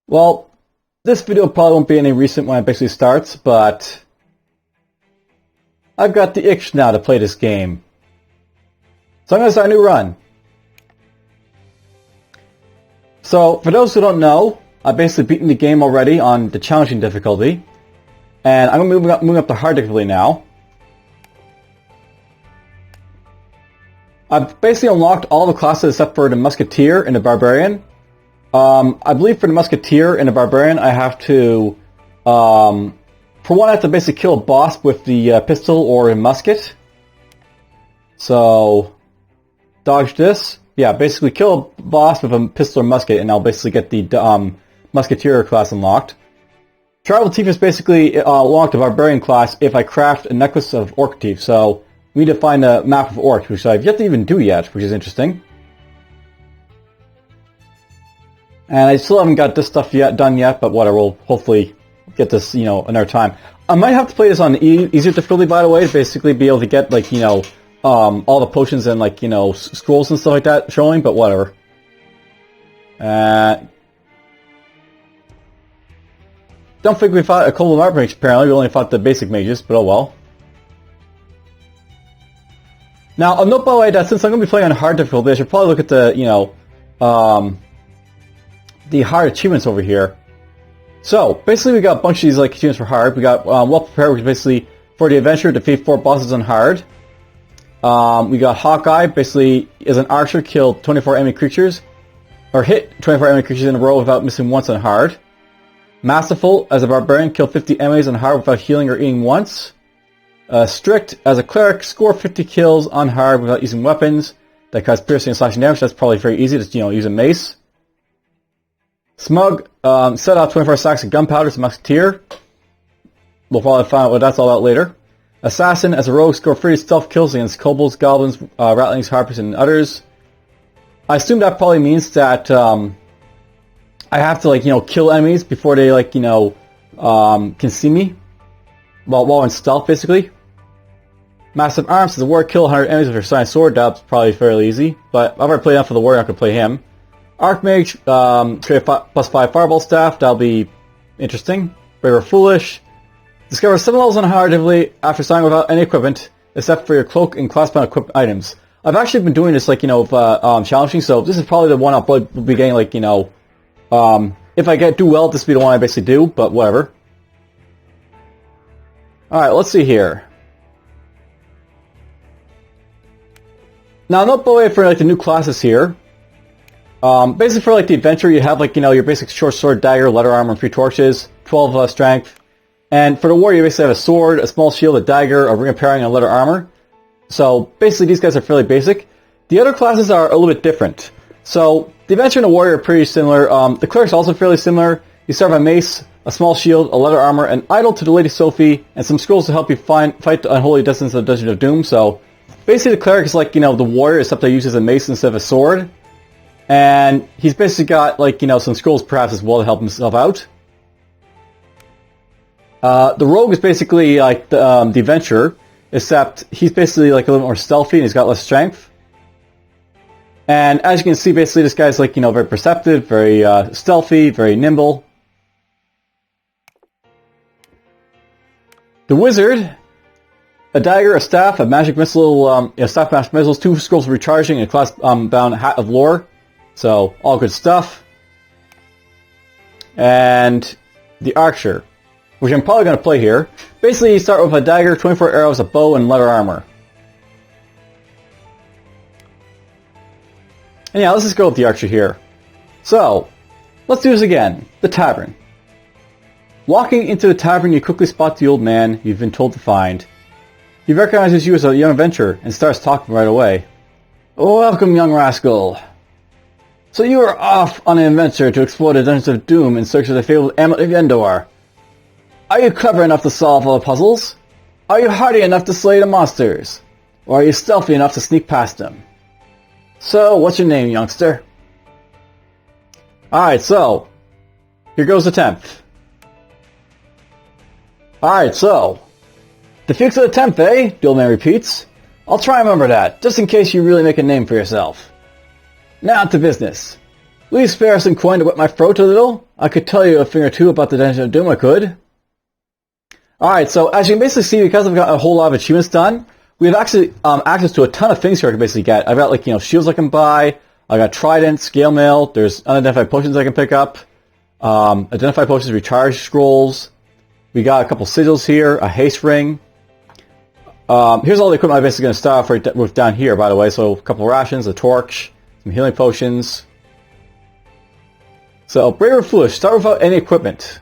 Well, this video probably won't be any recent when it basically starts, but I've got the itch now to play this game. So I'm going to start a new run. So, for those who don't know, I've basically beaten the game already on the challenging difficulty. And I'm going to move up to hard difficulty now. I've basically unlocked all the classes except for the Musketeer and the Barbarian. I believe for the Musketeer and the Barbarian I have to, for one I have to basically kill a boss with the pistol or a musket. So, dodge this. Yeah, basically kill a boss with a pistol or musket and I'll basically get the Musketeer class unlocked. Tribal Thief is basically unlocked the Barbarian class if I craft a necklace of Orc Teeth. So, we need to find a map of Orcs, which I've yet to even do yet, which is interesting. And I still haven't got this stuff done yet, but whatever, we'll hopefully get this, another time. I might have to play this on easier difficulty, by the way, to basically be able to get, all the potions and, scrolls and stuff like that showing, but whatever. Don't think we fought a Cold Art Mage, apparently. We only fought the basic mages, but oh well. Now, I'll note, by the way, that since I'm going to be playing on hard difficulty, I should probably look at the hard achievements over here. So, basically we got a bunch of these achievements for hard. We got Well Prepared, which is basically for the adventure, defeat 4 bosses on hard. We got Hawkeye, basically as an archer, kill 24 enemy creatures, or hit 24 enemy creatures in a row without missing once on hard. Masterful, as a barbarian, kill 50 enemies on hard without healing or eating once. Strict, as a cleric, score 50 kills on hard without using weapons that cause piercing and slashing damage. That's probably very easy, just use a mace. Smug, set out 24 stacks of gunpowder to Musketeer. We'll probably find out what that's all about later. Assassin, as a rogue, score 30 stealth kills against kobolds, goblins, ratlings, harpies, and others. I assume that probably means that I have to kill enemies before they can see me while in stealth, basically. Massive Arms, as a warrior, kill 100 enemies with your science sword. That's probably fairly easy, but I've already played enough for the warrior. I could play him. Archmage, create a +5 fireball staff. That'll be interesting. Brave or Foolish. Discover 7 levels on hard difficulty after starting without any equipment, except for your cloak and classbound equipped items. I've actually been doing this, with challenging, so this is probably the one I'll be getting, if I do well, this will be the one I basically do, but whatever. Alright, let's see here. Now, note by the way for, the new classes here. Basically for the adventure you have your basic short sword, dagger, leather armor, and 3 torches, 12 strength. And for the warrior you basically have a sword, a small shield, a dagger, a ring of parrying, and leather armor. So basically these guys are fairly basic. The other classes are a little bit different. So the adventure and the warrior are pretty similar. The cleric's also fairly similar. You start with a mace, a small shield, a leather armor, an idol to the Lady Sophie, and some scrolls to help you fight the unholy destinies of the Dungeon of Doom. So basically the cleric is the warrior, except he uses a mace instead of a sword. And he's basically got, some scrolls perhaps as well to help himself out. The rogue is basically the adventurer, except he's basically a little more stealthy and he's got less strength. And as you can see, basically this guy's very perceptive, very stealthy, very nimble. The wizard, a dagger, a staff, a magic missile, staff magic missiles, 2 scrolls for recharging, and a class-bound hat of lore. So, all good stuff. And the archer, which I'm probably going to play here. Basically, you start with a dagger, 24 arrows, a bow, and leather armor. And yeah, let's just go with the archer here. So, let's do this again. The tavern. Walking into the tavern, you quickly spot the old man you've been told to find. He recognizes you as a young adventurer and starts talking right away. Welcome, young rascal. So you are off on an adventure to explore the Dungeons of Doom in search of the fabled Amulet of Yendor. Are you clever enough to solve all the puzzles? Are you hardy enough to slay the monsters? Or are you stealthy enough to sneak past them? So, what's your name, youngster? Alright, so, here goes the 10th. Alright, so, DFuxa the 10th, eh? The old man repeats. I'll try and remember that, just in case you really make a name for yourself. Now to business. Please spare some coin to wet my throat a little. I could tell you a thing or two about the Dungeon of Doom, I could. Alright, so as you can basically see, because I've got a whole lot of achievements done, we have actually access to a ton of things here I can basically get. I've got, like, shields I can buy, I got trident, scale mail, there's unidentified potions I can pick up, identified potions, recharge scrolls, we got a couple sigils here, a haste ring. Here's all the equipment I'm basically going to start off with down here, by the way, so a couple rations, a torch, some healing potions. So, brave or foolish, start without any equipment.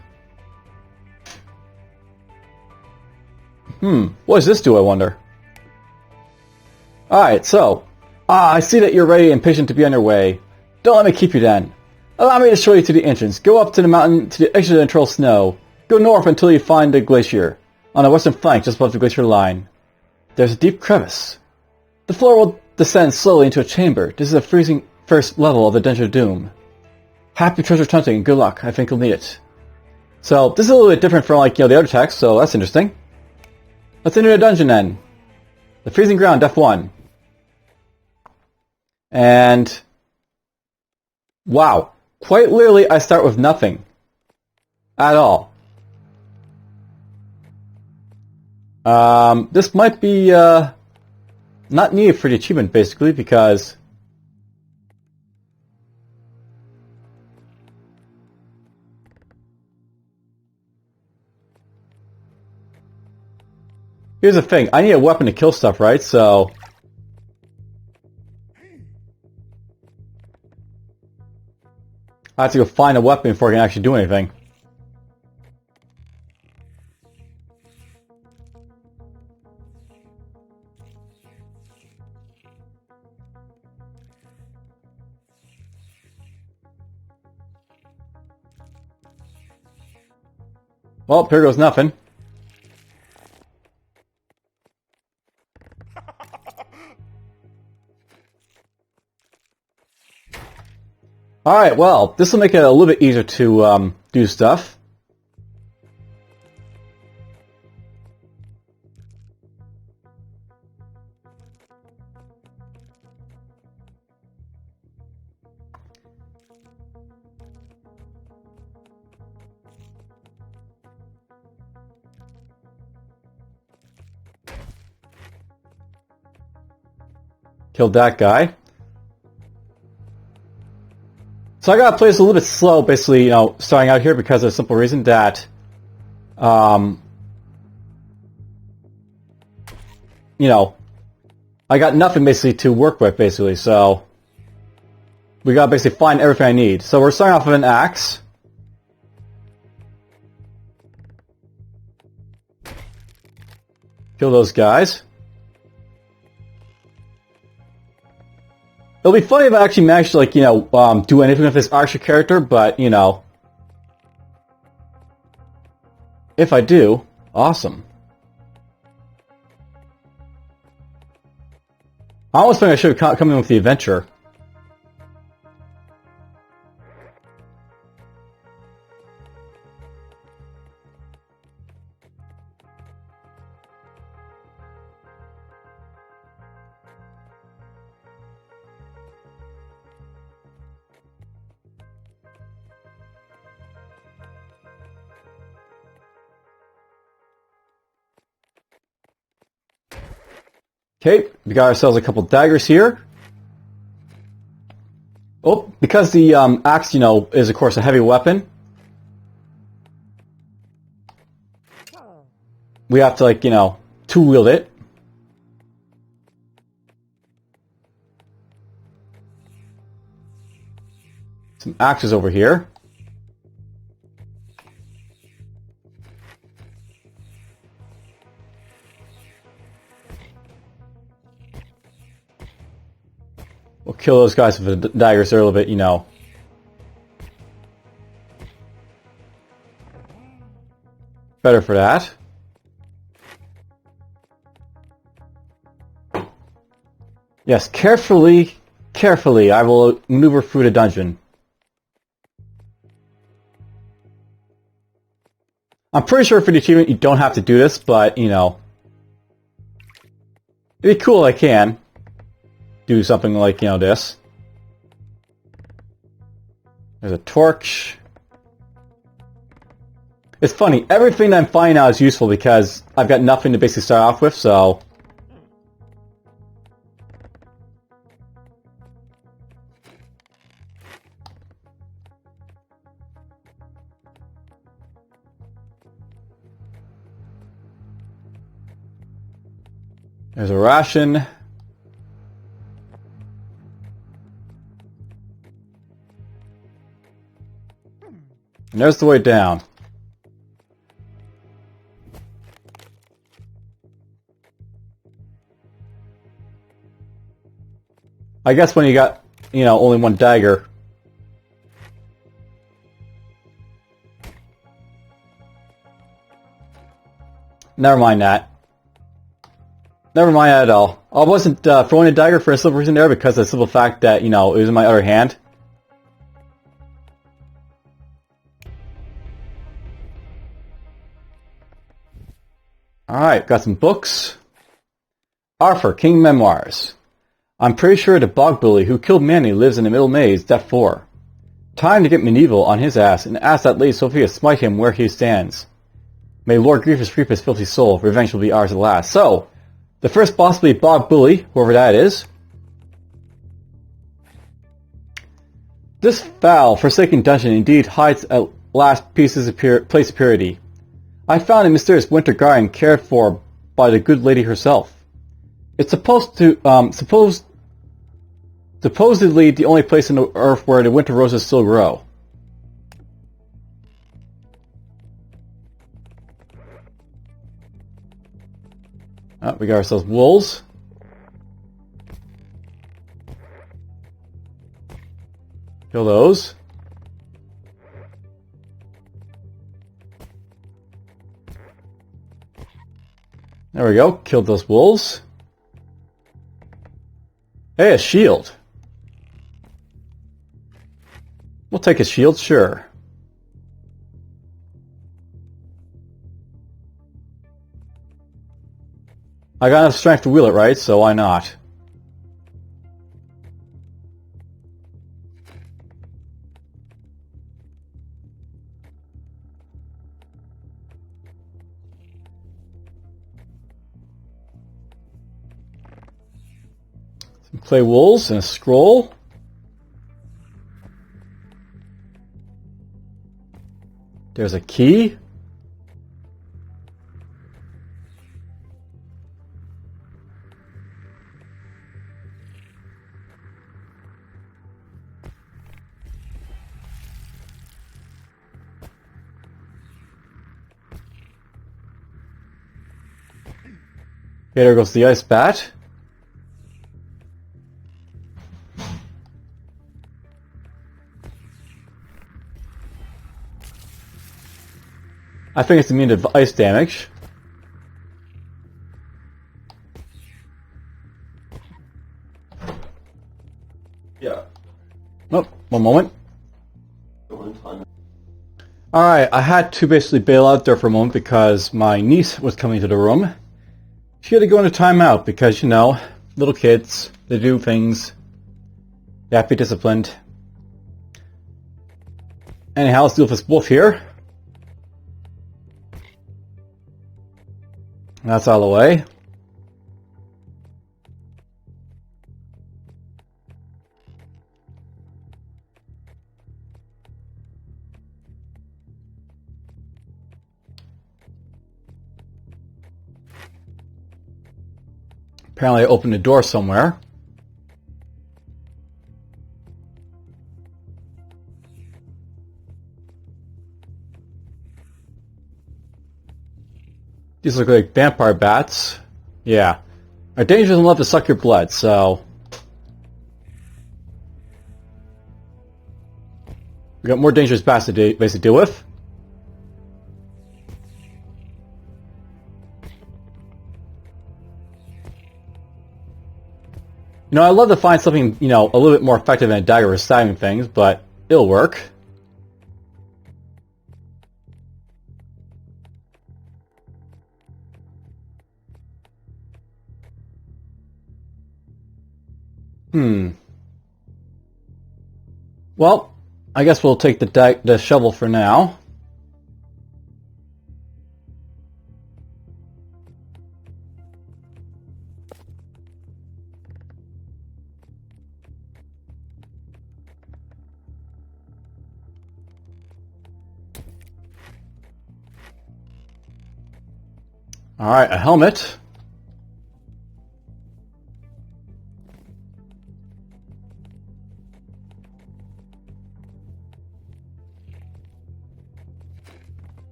What does this do, I wonder? Alright, so, I see that you're ready and patient to be on your way. Don't let me keep you then. Allow me to show you to the entrance. Go up to the mountain to the edge of the internal snow. Go north until you find the glacier, on the western flank just above the glacier line. There's a deep crevice. The floor will descend slowly into a chamber. This is the freezing first level of the Dungeon of Doom. Happy treasure hunting and good luck. I think you'll need it. So, this is a little bit different from, the other text, so that's interesting. Let's enter the dungeon then. The freezing ground, Def 1. And wow, quite literally I start with nothing at all. This might be not needed for the achievement basically because here's the thing, I need a weapon to kill stuff, right? So I have to go find a weapon before I can actually do anything. Well, here goes nothing. Alright, well, this will make it a little bit easier to do stuff. Killed that guy. So I gotta play this a little bit slow, basically, starting out here because of the simple reason that, I got nothing basically to work with, basically, so we gotta basically find everything I need. So we're starting off with an axe. Kill those guys. It'll be funny if I actually managed to, do anything with this archer character, but, if I do, awesome. I almost think I should have come in with the adventure. Okay, we got ourselves a couple daggers here. Oh, because the axe, is of course a heavy weapon. We have to, two-wield it. Some axes over here. We'll kill those guys with the daggers. They're a little bit, better for that. Yes, carefully, I will maneuver through the dungeon. I'm pretty sure for the achievement you don't have to do this, but, it'd be cool if I can do something like, this. There's a torch. It's funny, everything I'm finding now is useful because I've got nothing to basically start off with, so... There's a ration. And there's the way down. I guess when you got, you know, only one dagger. Never mind that. Never mind that at all. I wasn't throwing a dagger for a simple reason there because of the simple fact that, you know, it was in my other hand. Alright, got some books. Arthur, King Memoirs. I'm pretty sure the bog bully who killed Manny lives in the middle maze, Depth 4. Time to get medieval on his ass and ask that Lady Sophia smite him where he stands. May Lord Grievous reap his filthy soul, revenge will be ours at last. So, the first boss will be Bog Bully, whoever that is. This foul, forsaken dungeon indeed hides at last place of purity. I found a mysterious winter garden cared for by the good lady herself. It's supposedly the only place on the earth where the winter roses still grow. We got ourselves wolves. Kill those. There we go. Killed those wolves. Hey, a shield. We'll take a shield, sure. I got enough strength to wheel it, right? So why not? Some clay wolves and a scroll. There's a key. Okay, there goes the ice bat. I think it's immune to ice damage. Yeah. Oh, one moment. Alright, I had to basically bail out there for a moment because my niece was coming to the room. She had to go into timeout because, you know, little kids, they do things. They have to be disciplined. Anyhow, let's deal with this wolf here. That's out of the way. Apparently I opened a door somewhere. These look like vampire bats. Yeah. Are dangerous and love to suck your blood, so... we got more dangerous bats to basically deal with. You know, I'd love to find something, you know, a little bit more effective than a dagger for stabbing things, but it'll work. Well, I guess we'll take the shovel for now. Alright, a helmet.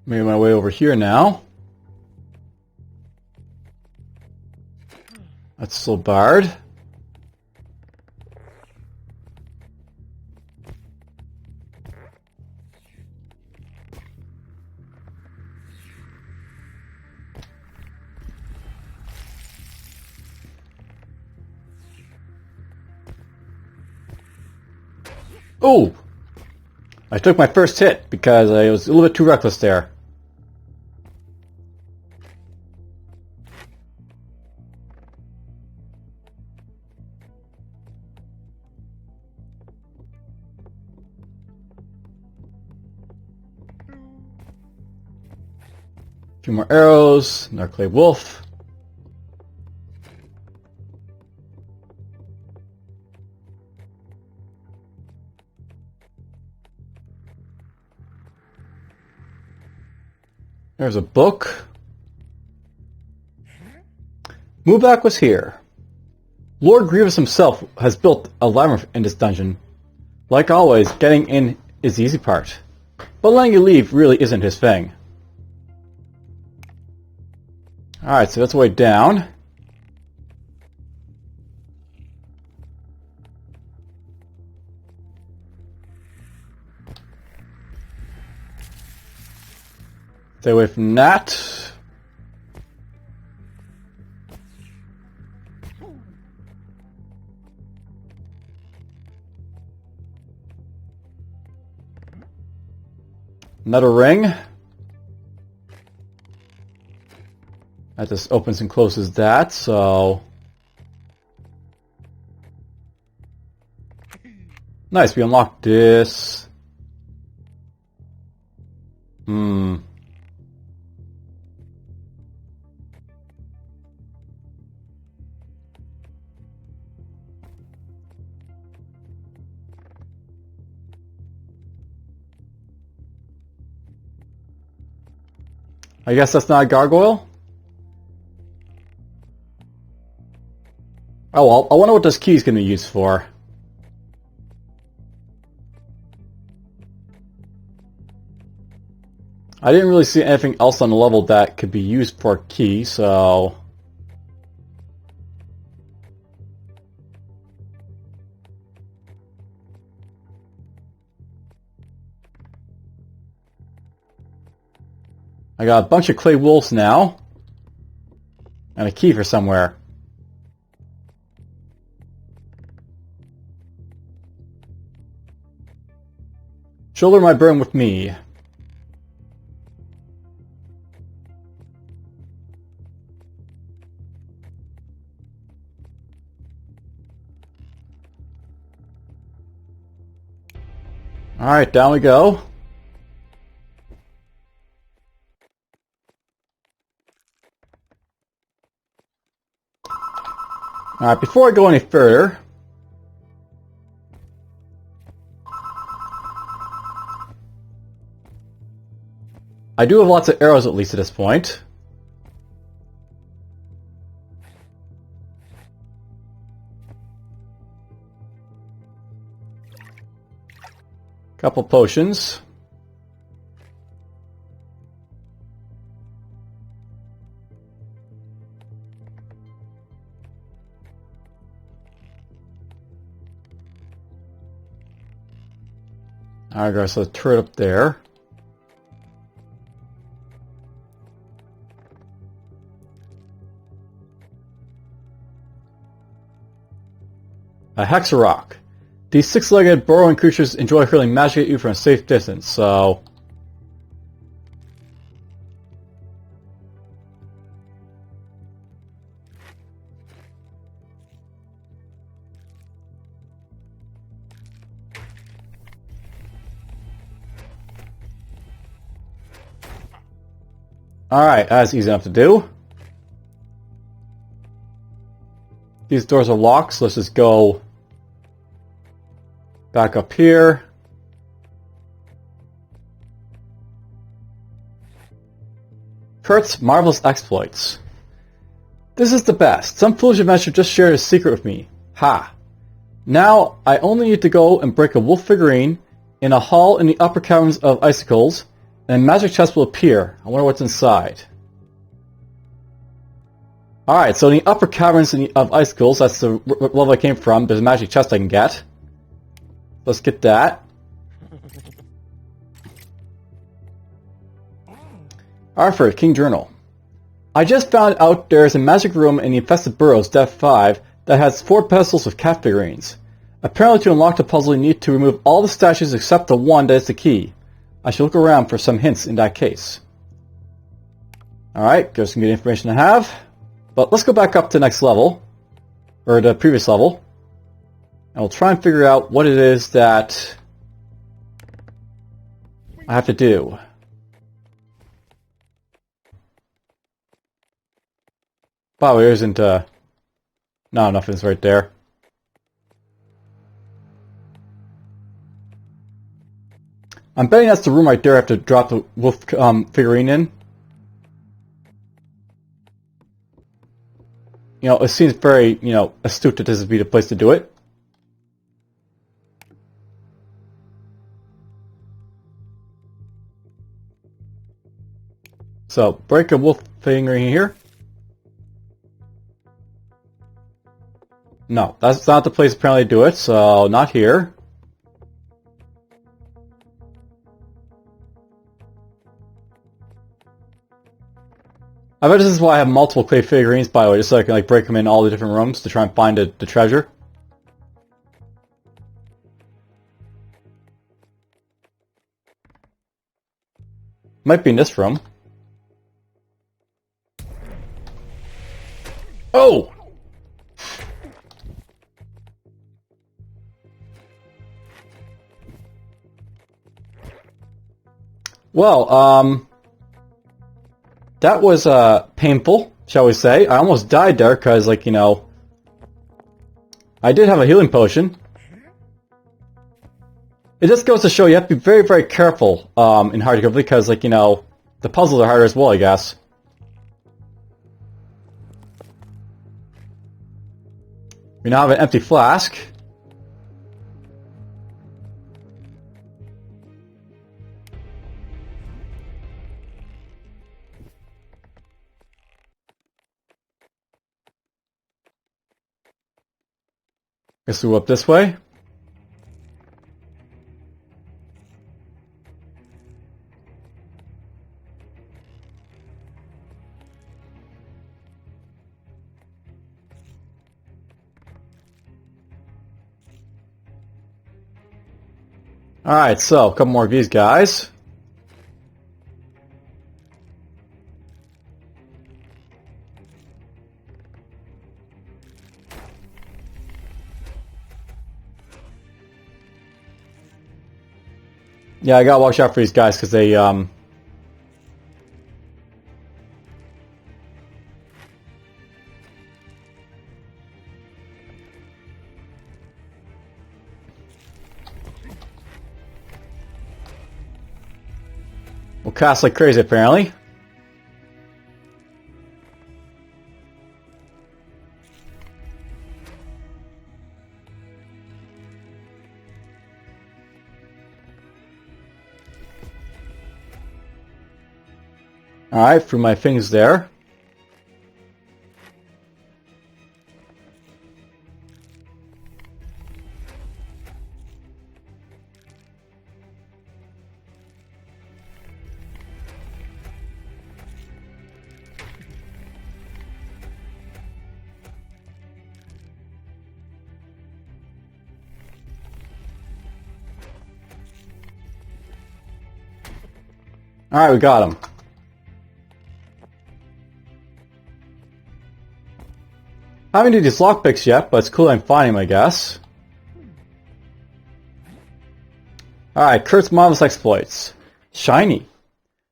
Maybe my way over here now. That's still barred. Oh! I took my first hit because I was a little bit too reckless there. A few more arrows, another clay wolf. There's a book. Mubak was here. Lord Grievous himself has built a labyrinth in this dungeon. Like always, getting in is the easy part. But letting you leave really isn't his thing. Alright, so that's the way down. Stay away from that. Another ring. That just opens and closes that, so... Nice, we unlocked this. I guess that's not a gargoyle? Oh well, I wonder what this key is going to be used for. I didn't really see anything else on the level that could be used for a key, so... I got a bunch of clay wolves now. And a key for somewhere. Shoulder my burden with me. Alright, down we go. Alright, before I go any further, I do have lots of arrows at least at this point. Couple potions. Alright, guys, so the turret up there. A Hexarock. These six-legged burrowing creatures enjoy hurling magic at you from a safe distance, so... Alright, that's easy enough to do. These doors are locked, so let's just go back up here. Kurt's marvelous exploits. This is the best. Some foolish adventurer just shared a secret with me. Ha! Now, I only need to go and break a wolf figurine in a hall in the upper caverns of icicles, and a magic chest will appear. I wonder what's inside. Alright, so in the upper caverns of icicles, that's the level I came from, there's a magic chest I can get. Let's get that. Arthur, King Journal. I just found out there's a magic room in the Infested Burrows, Depth 5, that has 4 pedestals with cat figurines. Apparently to unlock the puzzle you need to remove all the statues except the one that is the key. I should look around for some hints in that case. Alright, there's some good information to have. But let's go back up to the next level, or the previous level, and we'll try and figure out what it is that I have to do. Wow, there isn't, no, nothing's right there. I'm betting that's the room right there I have to drop the wolf figurine in. You know, it seems very, astute that this would be the place to do it. So, break a wolf figurine here. No, that's not the place apparently to do it, so not here. I bet this is why I have multiple clay figurines, by the way, just so I can break them in all the different rooms to try and find the treasure. Might be in this room. Oh! Well, that was painful, shall we say. I almost died there because, I did have a healing potion. It just goes to show you have to be very, very careful in hard difficulty because, the puzzles are harder as well, I guess. We now have an empty flask. Guess we'll go up this way. Alright, so a couple more of these guys. Yeah, I gotta watch out for these guys because they, Alright, we'll cast like crazy apparently. Alright, through my things there. Alright, we got him. I haven't done these lockpicks yet, but it's cool I'm finding them, I guess. Alright, Kurt's marvelous exploits. Shiny.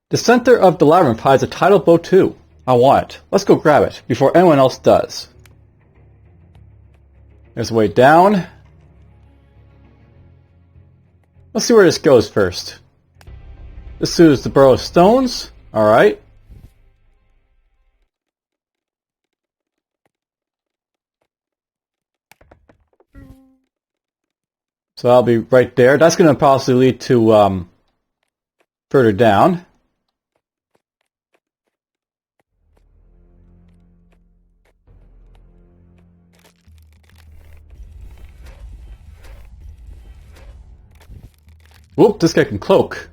The center of the labyrinth hides a tidal boat too. I want it. Let's go grab it before anyone else does. There's a way down. Let's see where this goes first. This is the Burrow of Stones. Alright. So I'll be right there. That's going to possibly lead to further down. Whoop, this guy can cloak.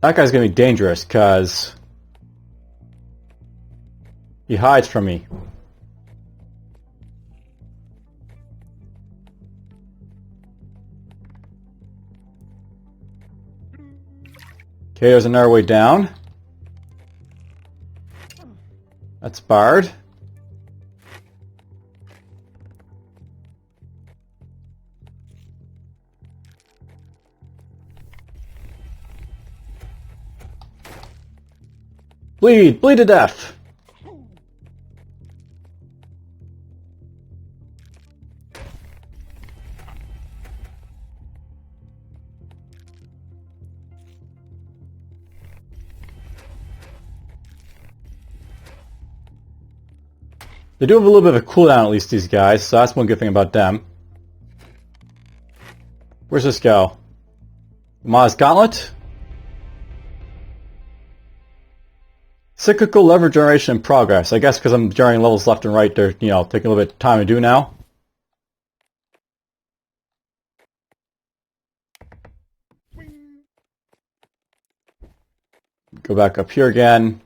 That guy's gonna be dangerous, because he hides from me. Okay, there's another way down. That's barred. Bleed! Bleed to death! They do have a little bit of a cooldown, at least, these guys, so that's one good thing about them. Where's this go? Maz Gauntlet? Cyclical lever generation in progress. I guess because I'm generating levels left and right, they're, taking a little bit of time to do now. Go back up here again.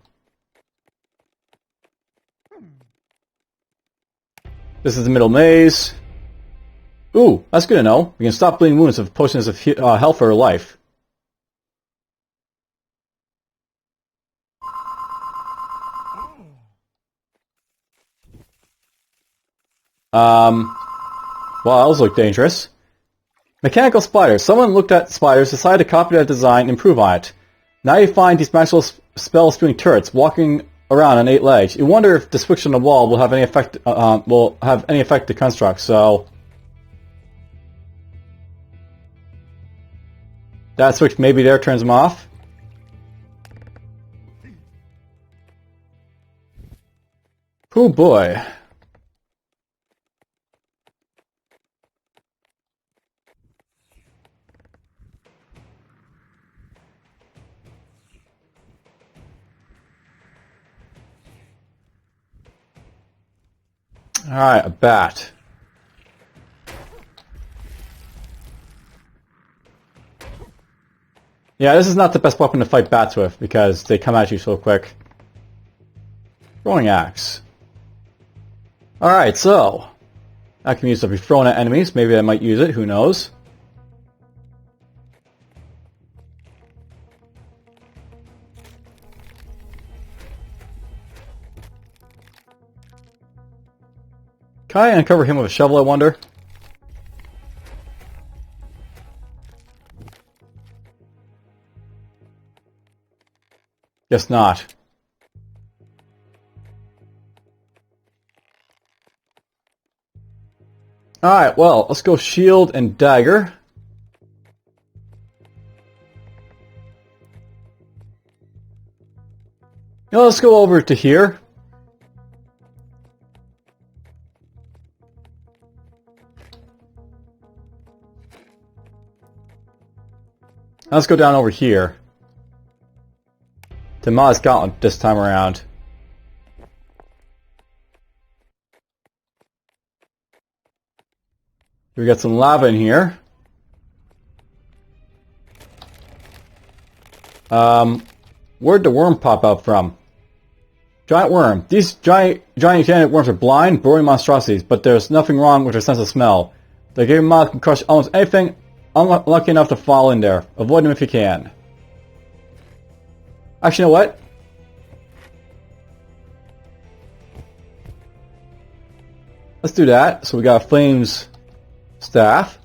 This is the middle maze. Ooh, that's good to know. We can stop bleeding wounds with potions of health or life. Well, those look dangerous. Mechanical spiders. Someone looked at spiders, decided to copy that design, and improve on it. Now you find these magical spell-spewing turrets walking around on 8 legs. You wonder if the switch on the wall will have any effect. To construct. So that switch maybe there turns them off. Oh boy. Alright, a bat. Yeah, this is not the best weapon to fight bats with, because they come at you so quick. Throwing axe. Alright, so that can be used to be thrown at enemies. Maybe I might use it, who knows. Can I uncover him with a shovel, I wonder? Guess not. Alright, well, let's go shield and dagger. Now let's go over to here. Let's go down over here to Maz Gauntlet this time around. We got some lava in here. Where'd the worm pop out from? Giant worm. These giant worms are blind, burrowing monstrosities, but there's nothing wrong with their sense of smell. The game mod can crush almost anything unlucky enough to fall in there. Avoid them if you can. Actually, you know what? Let's do that. So we got a flames staff.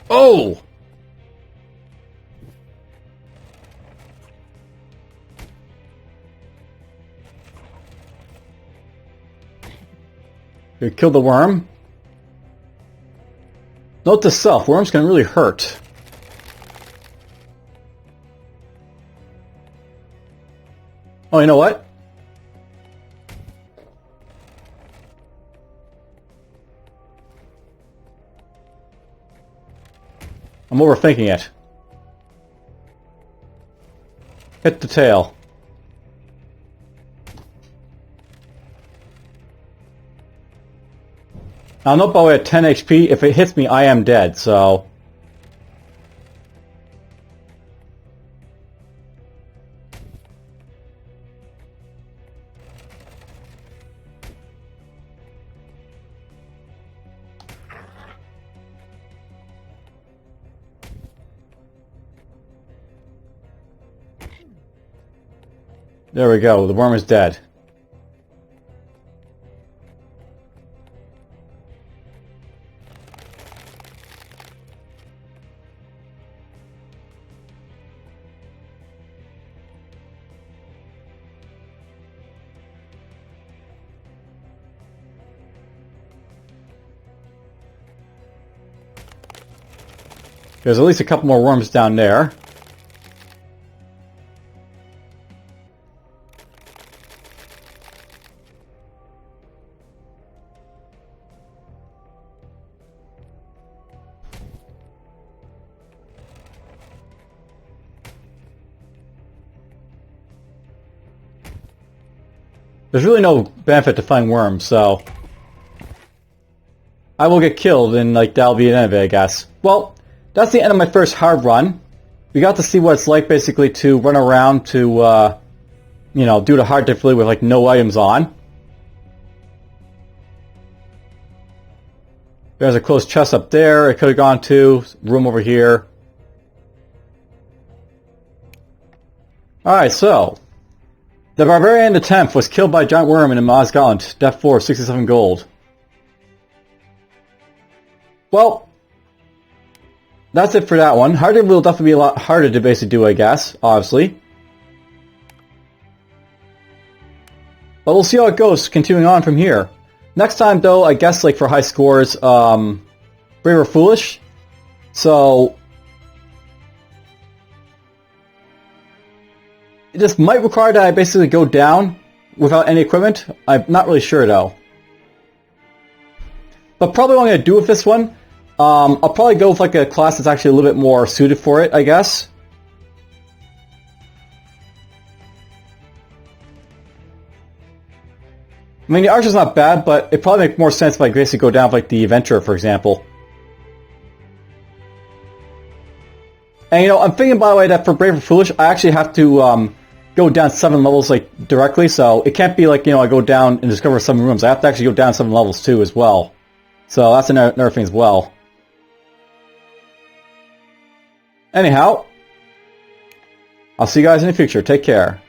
Oh! You kill the worm. Note to self, worms can really hurt. Oh, you know what? I'm overthinking it. Hit the tail. Now, note by the way, at 10 HP, if it hits me, I am dead, so... There we go, the worm is dead. There's at least a couple more worms down there. There's really no benefit to find worms, so... I will get killed, and like that'll be the end of it, I guess. Well, that's the end of my first hard run. We got to see what it's like, basically, to run around to, you know, do the hard difficulty with, like, no items on. There's a closed chest up there. I could have gone to. Room over here. Alright, so... The Barbarian attempt was killed by a giant worm in a Maz Gauntlet. Death 4, 67 gold. Well... That's it for that one. Harder will definitely be a lot harder to basically do, I guess, obviously. But we'll see how it goes, continuing on from here. Next time, though, I guess, like, for high scores, Brave or Foolish. So... This might require that I basically go down without any equipment. I'm not really sure, though. But probably what I'm going to do with this one... I'll probably go with like a class that's actually a little bit more suited for it, I guess. I mean, the Archer's not bad, but it probably makes more sense if I basically go down with like the Adventurer, for example. And you know, I'm thinking, by the way, that for Brave or Foolish, I actually have to go down 7 levels like directly, so it can't be like, you know, I go down and discover 7 rooms. I have to actually go down 7 levels too as well. So that's another thing as well. Anyhow, I'll see you guys in the future. Take care.